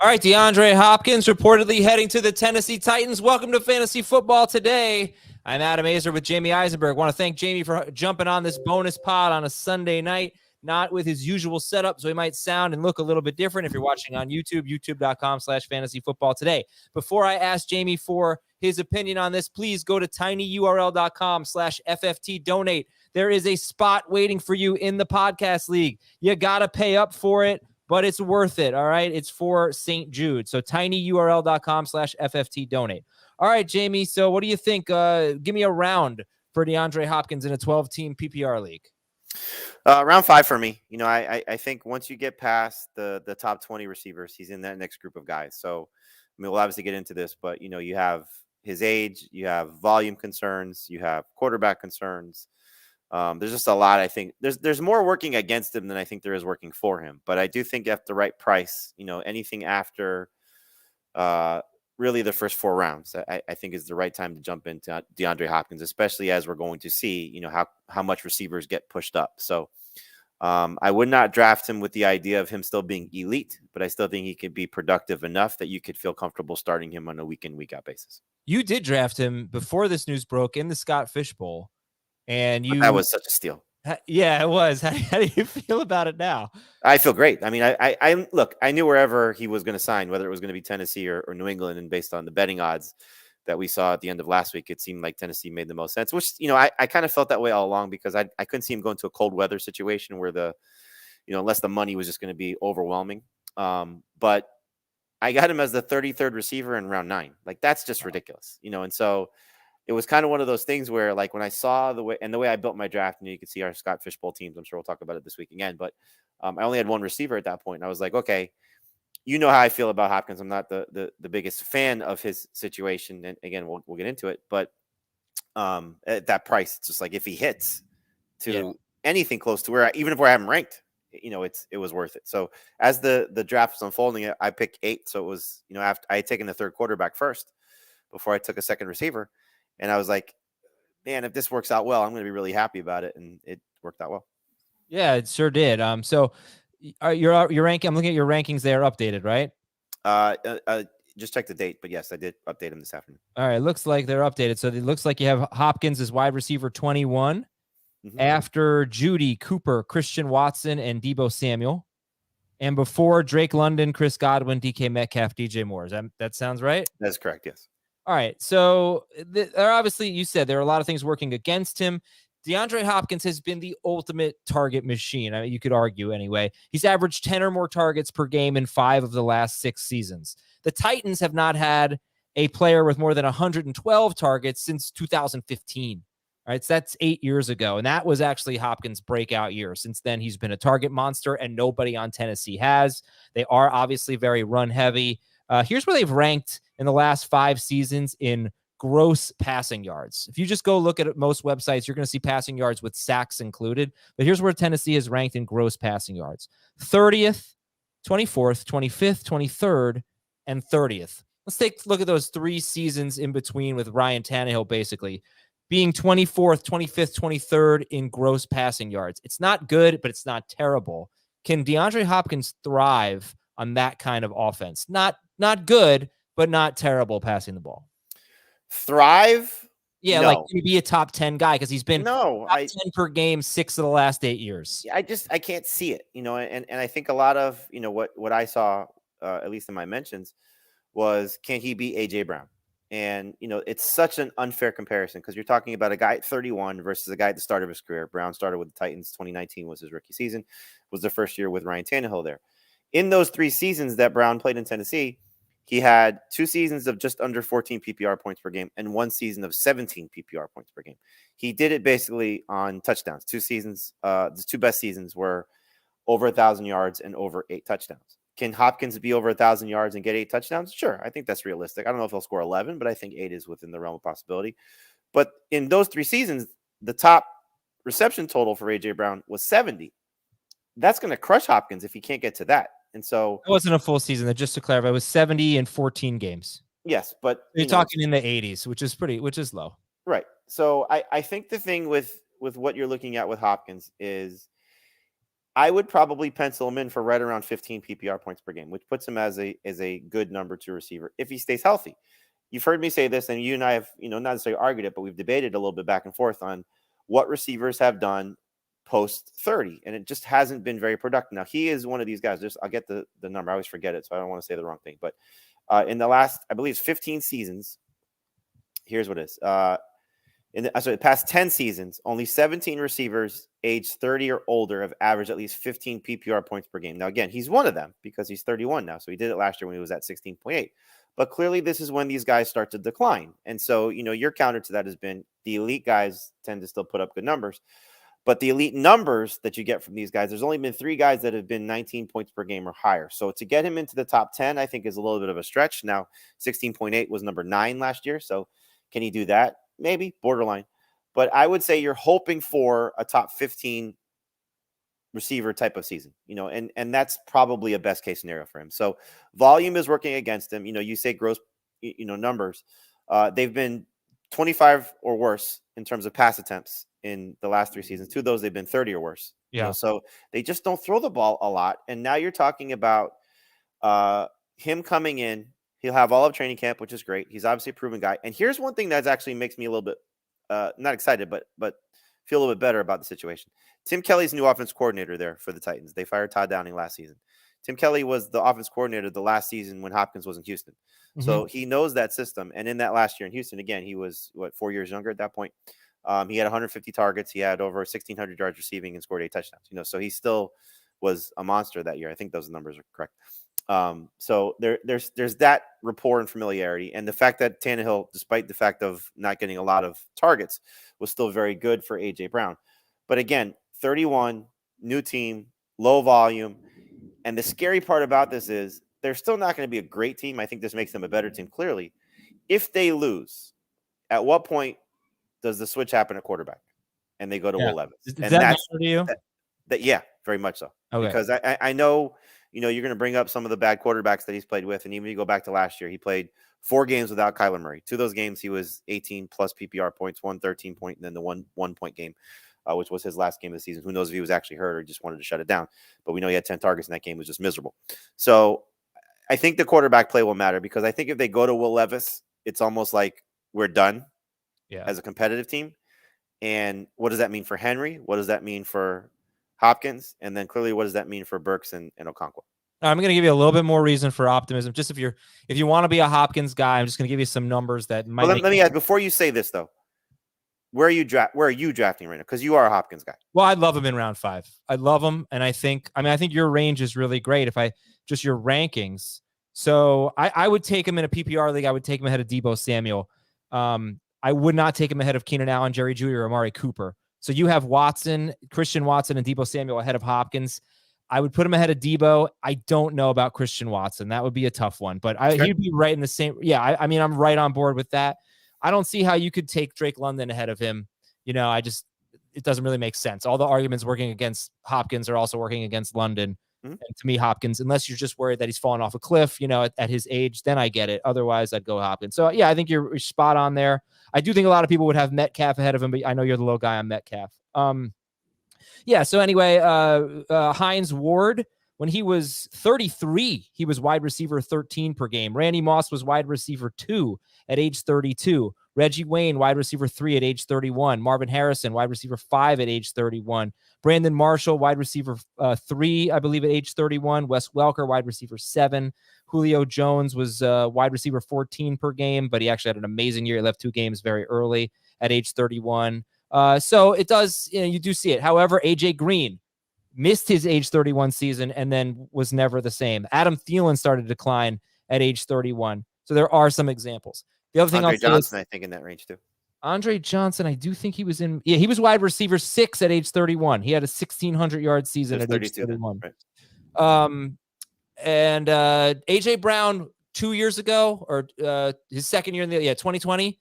All right, DeAndre Hopkins reportedly heading to the Tennessee Titans. Welcome to Fantasy Football Today. I'm Adam Azer with Jamie Eisenberg. Want to thank Jamie for jumping on this bonus pod on a Sunday night, not with his usual setup, so he might sound and look a little bit different if you're watching on YouTube, youtube.com/fantasyfootballtoday. Before I ask Jamie for his opinion on this, please go to tinyurl.com/FFT donate. There is a spot waiting for you in the podcast league. You got to pay up for it, but it's worth it. All right. It's for St. Jude. So tinyurl.com/FFT donate. All right, Jamie. So what do you think? Give me a round for DeAndre Hopkins in a 12-team PPR league. Round 5 for me. I think once you get past the top 20 receivers, he's in that next group of guys. So, we'll obviously get into this, but, you have his age, you have volume concerns, you have quarterback concerns. There's just a lot. I think there's more working against him than I think there is working for him. But I do think at the right price, anything after really the first 4 rounds, I think is the right time to jump into DeAndre Hopkins, especially as we're going to see, how much receivers get pushed up. So I would not draft him with the idea of him still being elite, but I still think he could be productive enough that you could feel comfortable starting him on a week in, week out basis. You did draft him before this news broke in the Scott Fish Bowl. And that was such a steal. Yeah, it was. How do you feel about it now? I feel great. I mean, I look, I knew wherever he was going to sign, whether it was going to be Tennessee or New England, and based on the betting odds that we saw at the end of last week, it seemed like Tennessee made the most sense, which, I kind of felt that way all along because I couldn't see him going to a cold weather situation where unless the money was just going to be overwhelming. But I got him as the 33rd receiver in round 9. Like, that's just ridiculous, and so it was kind of one of those things where, like, when I saw the way I built my draft, you could see our Scott Fish Bowl teams. I'm sure we'll talk about it this week again, but I only had one receiver at that point. And I was like, okay, how I feel about Hopkins. I'm not the biggest fan of his situation. And again, we'll get into it, but at that price, it's just like, if he hits to anything close to even if I have him ranked, it was worth it. So as the draft was unfolding, I picked 8. So it was, after I had taken the third quarterback first before I took a second receiver. And I was like, man, if this works out well, I'm going to be really happy about it. And it worked out well. Yeah, it sure did. So your ranking, I'm looking at your rankings. They are updated, right? Just check the date, but yes, I did update them this afternoon. All right. Looks like they're updated. So it looks like you have Hopkins as wide receiver 21 after Judy, Cooper, Christian Watson, and Deebo Samuel. And before Drake London, Chris Godwin, DK Metcalf, DJ Moore. That sounds right? That's correct. Yes. All right, so obviously you said there are a lot of things working against him. DeAndre Hopkins has been the ultimate target machine. I mean, you could argue anyway. He's averaged 10 or more targets per game in 5 of the last 6 seasons. The Titans have not had a player with more than 112 targets since 2015. All right, so that's 8 years ago, and that was actually Hopkins' breakout year. Since then, he's been a target monster, and nobody on Tennessee has. They are obviously very run-heavy. Here's where they've ranked in the last 5 seasons in gross passing yards. If you just go look at most websites, you're going to see passing yards with sacks included. But here's where Tennessee is ranked in gross passing yards: 30th, 24th, 25th, 23rd, and 30th. Let's take a look at those 3 seasons in between with Ryan Tannehill basically being 24th, 25th, 23rd in gross passing yards. It's not good, but it's not terrible. Can DeAndre Hopkins thrive on that kind of offense? Not good, but not terrible passing the ball. Thrive? Yeah, no. Like be a top 10 guy because he's been top 10 per game 6 of the last 8 years. I can't see it, and I think a lot of, what I saw, at least in my mentions, was, can he be A.J. Brown? And, it's such an unfair comparison because you're talking about a guy at 31 versus a guy at the start of his career. Brown started with the Titans. 2019 was his rookie season, was the first year with Ryan Tannehill there. In those 3 seasons that Brown played in Tennessee, he had 2 seasons of just under 14 PPR points per game and 1 season of 17 PPR points per game. He did it basically on touchdowns. 2 seasons, the 2 best seasons were over 1,000 yards and over 8 touchdowns. Can Hopkins be over 1,000 yards and get 8 touchdowns? Sure. I think that's realistic. I don't know if he'll score 11, but I think 8 is within the realm of possibility. But in those 3 seasons, the top reception total for A.J. Brown was 70. That's going to crush Hopkins if he can't get to that. And so it wasn't a full season. Just to clarify, it was 70 in 14 games. Yes, but you're talking in the 80s, which is low. Right. So I think the thing with what you're looking at with Hopkins is I would probably pencil him in for right around 15 PPR points per game, which puts him as a good number 2 receiver if he stays healthy. You've heard me say this, and you and I have, not necessarily argued it, but we've debated a little bit back and forth on what receivers have done post 30, and it just hasn't been very productive. Now, he is one of these guys. I'll get the number. I always forget it, so I don't want to say the wrong thing. But in the last, I believe, 15 seasons, here's what it is. In the past 10 seasons, only 17 receivers aged 30 or older have averaged at least 15 PPR points per game. Now, again, he's one of them because he's 31 now. So he did it last year when he was at 16.8. But clearly, this is when these guys start to decline. And so, your counter to that has been the elite guys tend to still put up good numbers. But the elite numbers that you get from these guys, there's only been 3 guys that have been 19 points per game or higher. So to get him into the top 10, I think is a little bit of a stretch. Now, 16.8 was number 9 last year. So can he do that? Maybe, borderline. But I would say you're hoping for a top 15 receiver type of season, and that's probably a best case scenario for him. So volume is working against him. You say gross, numbers. They've been 25 or worse in terms of pass attempts in the last 3 seasons. 2 of those, they've been 30 or worse. Yeah. So they just don't throw the ball a lot. And now you're talking about him coming in. He'll have all of training camp, which is great. He's obviously a proven guy. And here's one thing that actually makes me a little bit not excited, but feel a little bit better about the situation. Tim Kelly's new offense coordinator there for the Titans. They fired Todd Downing last season. Tim Kelly was the offense coordinator the last season when Hopkins was in Houston. Mm-hmm. So he knows that system. And in that last year in Houston, again, he was 4 years younger at that point. He had 150 targets. He had over 1,600 yards receiving and scored 8 touchdowns. So he still was a monster that year. I think those numbers are correct. So there's that rapport and familiarity, and the fact that Tannehill, despite the fact of not getting a lot of targets, was still very good for AJ Brown. But again, 31, new team, low volume, and the scary part about this is they're still not going to be a great team. I think this makes them a better team. Clearly, if they lose, at what point does the switch happen at quarterback, and they go to Will Levis? Does that matter to you? Yeah, very much so. Okay. Because I know. You're going to bring up some of the bad quarterbacks that he's played with. And even if you go back to last year, he played 4 games without Kyler Murray. 2 of those games, he was 18 plus PPR points, 1 13-point, and then the 1 point game, which was his last game of the season. Who knows if he was actually hurt or just wanted to shut it down. But we know he had 10 targets in that game. It was just miserable. So I think the quarterback play will matter because I think if they go to Will Levis, it's almost like we're done as a competitive team. And what does that mean for Henry? What does that mean for Hopkins? And then clearly, what does that mean for Burks and Okonkwo? I'm going to give you a little bit more reason for optimism. Just if you want to be a Hopkins guy, I'm just going to give you some numbers that might. Let me ask before you say this though. Where are you drafting right now? Because you are a Hopkins guy. Well, I'd love him in round 5. I love him, and I think your range is really great. If I just your rankings, so I would take him in a PPR league. I would take him ahead of Deebo Samuel. I would not take him ahead of Keenan Allen, Jerry Jeudy, or Amari Cooper. So you have Christian Watson, and Deebo Samuel ahead of Hopkins. I would put him ahead of Deebo. I don't know about Christian Watson. That would be a tough one, but he'd be right in the same. Yeah, I'm right on board with that. I don't see how you could take Drake London ahead of him. It doesn't really make sense. All the arguments working against Hopkins are also working against London. Mm-hmm. And to me, Hopkins, unless you're just worried that he's falling off a cliff, at his age, then I get it. Otherwise, I'd go Hopkins. So, yeah, I think you're spot on there. I do think a lot of people would have Metcalf ahead of him, but I know you're the low guy on Metcalf. So anyway, Hines Ward, when he was 33, he was wide receiver 13 per game. Randy Moss was wide receiver 2 at age 32. Reggie Wayne, wide receiver 3 at age 31. Marvin Harrison, wide receiver 5 at age 31. Brandon Marshall, wide receiver 3, I believe, at age 31. Wes Welker, wide receiver 7. Julio Jones was wide receiver 14 per game, but he actually had an amazing year. He left 2 games very early at age 31. So it does, you do see it. However, AJ Green missed his age 31 season and then was never the same. Adam Thielen started to decline at age 31. So there are some examples. The other thing Andre Johnson, I think, in that range too. Andre Johnson, I do think he was in. Yeah, he was wide receiver 6 at age 31. He had a 1,600-yard season at age 31. Right. And AJ Brown 2 years ago, or his second year in 2020,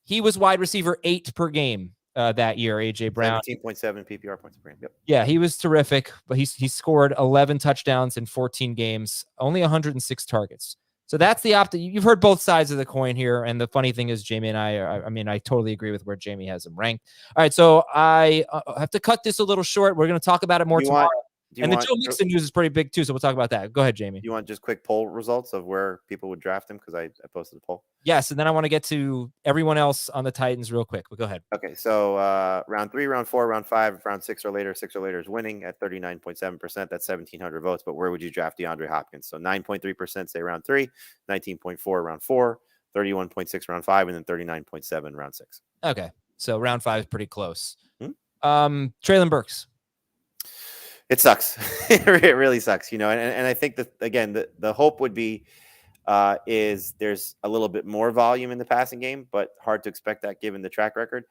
he was wide receiver 8 per game that year. AJ Brown, 17.7 PPR points per game. Yep. Yeah, he was terrific, but he scored 11 touchdowns in 14 games, only 106 targets. So that's the You've heard both sides of the coin here. And the funny thing is, Jamie and I totally agree with where Jamie has him ranked. All right. So I have to cut this a little short. We're going to talk about it more tomorrow. And the Joe Mixon news is pretty big too, so we'll talk about that. Go ahead, Jamie. You want just quick poll results of where people would draft him? Because I posted a poll. Yes, and then I want to get to everyone else on the Titans real quick, but go ahead. Okay, so round 3, round 4, round 5, round 6 or later is winning at 39.7%. That's 1,700 votes. But where would you draft DeAndre Hopkins? So 9.3% say round 3, 19.4 round 4, 31.6 round 5, and then 39.7 round 6. Okay, so round 5 is pretty close. Treylon Burks. It sucks. It really sucks, and I think that, again, the hope would be is there's a little bit more volume in the passing game, but hard to expect that given the track record.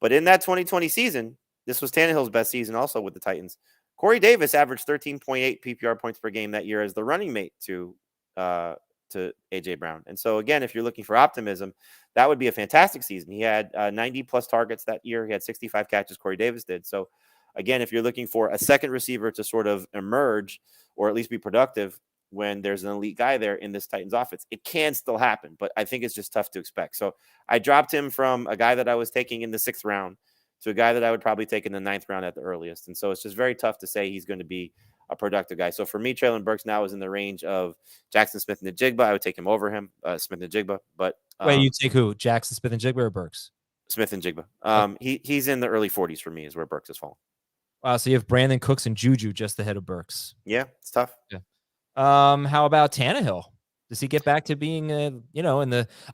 But in that 2020 season, this was Tannehill's best season also with the Titans. Corey Davis averaged 13.8 PPR points per game that year as the running mate to A.J. Brown. And so, again, if you're looking for optimism, that would be a fantastic season. He had 90-plus targets that year. He had 65 catches, Corey Davis did. So, again, if you're looking for a second receiver to sort of emerge or at least be productive when there's an elite guy there in this Titans offense, it can still happen, but I think it's just tough to expect. So I dropped him from a guy that I was taking in the 6th round to a guy that I would probably take in the 9th round at the earliest. And so it's just very tough to say he's going to be a productive guy. So for me, Treylon Burks now is in the range of Jackson Smith-Njigba. I would take him over him, Smith-Njigba. But wait, you take who? Jackson Smith-Njigba or Burks? Smith-Njigba. He's in the early 40s for me is where Burks is falling. Wow, so you have Brandon Cooks and Juju just ahead of Burks. Yeah, it's tough. Yeah. How about Tannehill? Does he get back to being,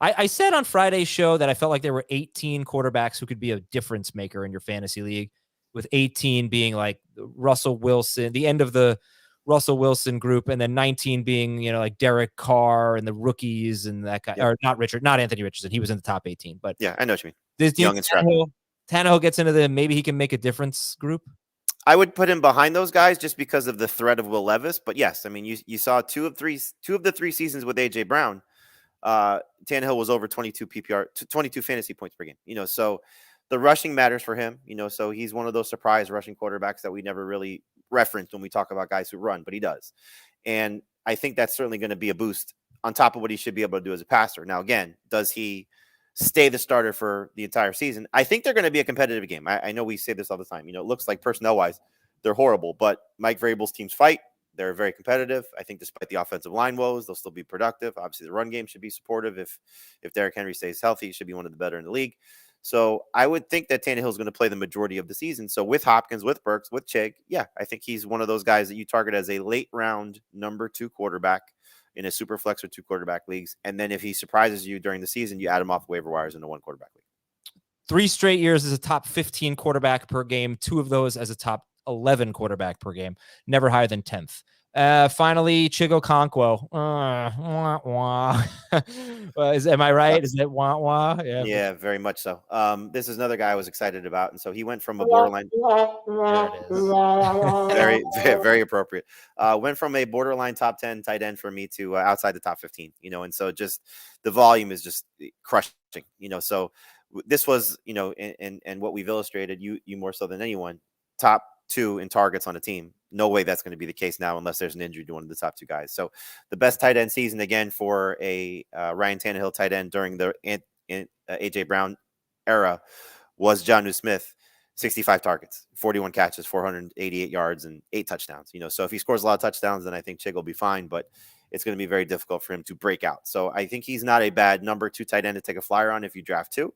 I said on Friday's show that I felt like there were 18 quarterbacks who could be a difference maker in your fantasy league, with 18 being like Russell Wilson, the end of the Russell Wilson group, and then 19 being, like Derek Carr and the rookies and that guy, or not Anthony Richardson. He was in the top 18, but yeah, I know what you mean. This young and Tannehill gets into the maybe he can make a difference group. I would put him behind those guys just because of the threat of Will Levis. But yes, I mean, you saw two of the 3 seasons with A.J. Brown. Tannehill was over 22 PPR, 22 fantasy points per game. So the rushing matters for him. So he's one of those surprise rushing quarterbacks that we never really referenced when we talk about guys who run, but he does. And I think that's certainly going to be a boost on top of what he should be able to do as a passer. Now, again, does he stay the starter for the entire season? I think they're going to be a competitive game. I know we say this all the time. It looks like personnel-wise, they're horrible, but Mike Vrabel's teams fight. They're very competitive. I think despite the offensive line woes, they'll still be productive. Obviously, the run game should be supportive. If Derrick Henry stays healthy, he should be one of the better in the league. So I would think that Tannehill is going to play the majority of the season. So with Hopkins, with Burks, with Chig, yeah, I think he's one of those guys that you target as a late-round number 2 quarterback in a super flex or 2 quarterback leagues. And then if he surprises you during the season, you add him off waiver wires in a 1 quarterback league. 3 straight years as a top 15 quarterback per game, 2 of those as a top 11 quarterback per game, never higher than 10th. Finally, Chig Okonkwo. Am I right? Is it wah wah? Yeah, very much so. This is another guy I was excited about, and so he went from a borderline. There it is. Very, very appropriate. Went from a borderline top 10 tight end for me to outside the top 15. And so just the volume is just crushing. So this was, and what we've illustrated, you more so than anyone, top 2 in targets on a team. No way that's going to be the case now unless there's an injury to one of the top 2 guys. So the best tight end season again for a Ryan Tannehill tight end during the A.J. Brown era was Jonnu Smith. 65 targets, 41 catches, 488 yards, and 8 touchdowns. So if he scores a lot of touchdowns, then I think Chig will be fine, but it's going to be very difficult for him to break out. So I think he's not a bad number 2 tight end to take a flyer on if you draft 2.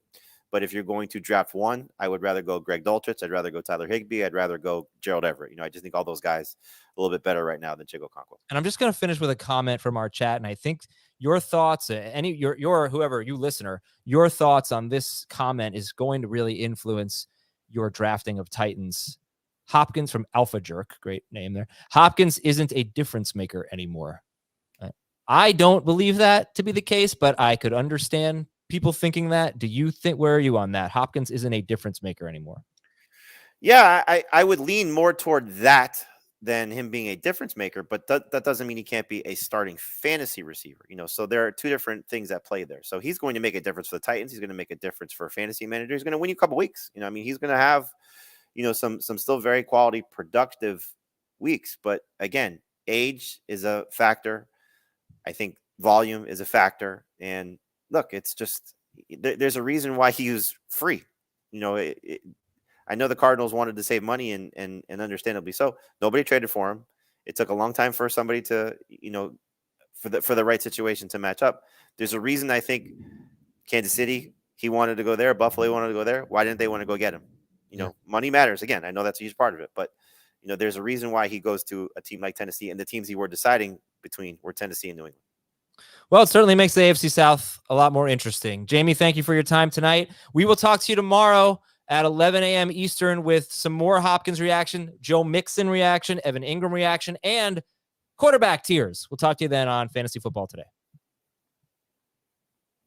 But if you're going to draft 1, I would rather go Greg Dulcich. I'd rather go Tyler Higbee. I'd rather go Gerald Everett. I just think all those guys a little bit better right now than Chig Okonkwo. And I'm just going to finish with a comment from our chat. And I think your thoughts, your whoever you listener, your thoughts on this comment is going to really influence your drafting of Titans. Hopkins from Alpha Jerk, great name there. Hopkins isn't a difference maker anymore. I don't believe that to be the case, but I could understand people thinking that. Do you think, where are you on that? Hopkins isn't a difference maker anymore. Yeah, I would lean more toward that than him being a difference maker, but that doesn't mean he can't be a starting fantasy receiver. So there are 2 different things at play there. So he's going to make a difference for the Titans. He's going to make a difference for a fantasy manager. He's going to win you a couple weeks. He's going to have, some still very quality, productive weeks. But again, age is a factor. I think volume is a factor. And look, it's just, there's a reason why he was free. I I know the Cardinals wanted to save money and understandably so. Nobody traded for him. It took a long time for somebody to, for the right situation to match up. There's a reason I think Kansas City, he wanted to go there. Buffalo wanted to go there. Why didn't they want to go get him? Money matters. Again, I know that's a huge part of it, but there's a reason why he goes to a team like Tennessee, and the teams he were deciding between were Tennessee and New England. Well, it certainly makes the AFC South a lot more interesting. Jamie, thank you for your time tonight. We will talk to you tomorrow at 11 a.m. Eastern with some more Hopkins reaction, Joe Mixon reaction, Evan Ingram reaction, and quarterback tiers. We'll talk to you then on Fantasy Football Today.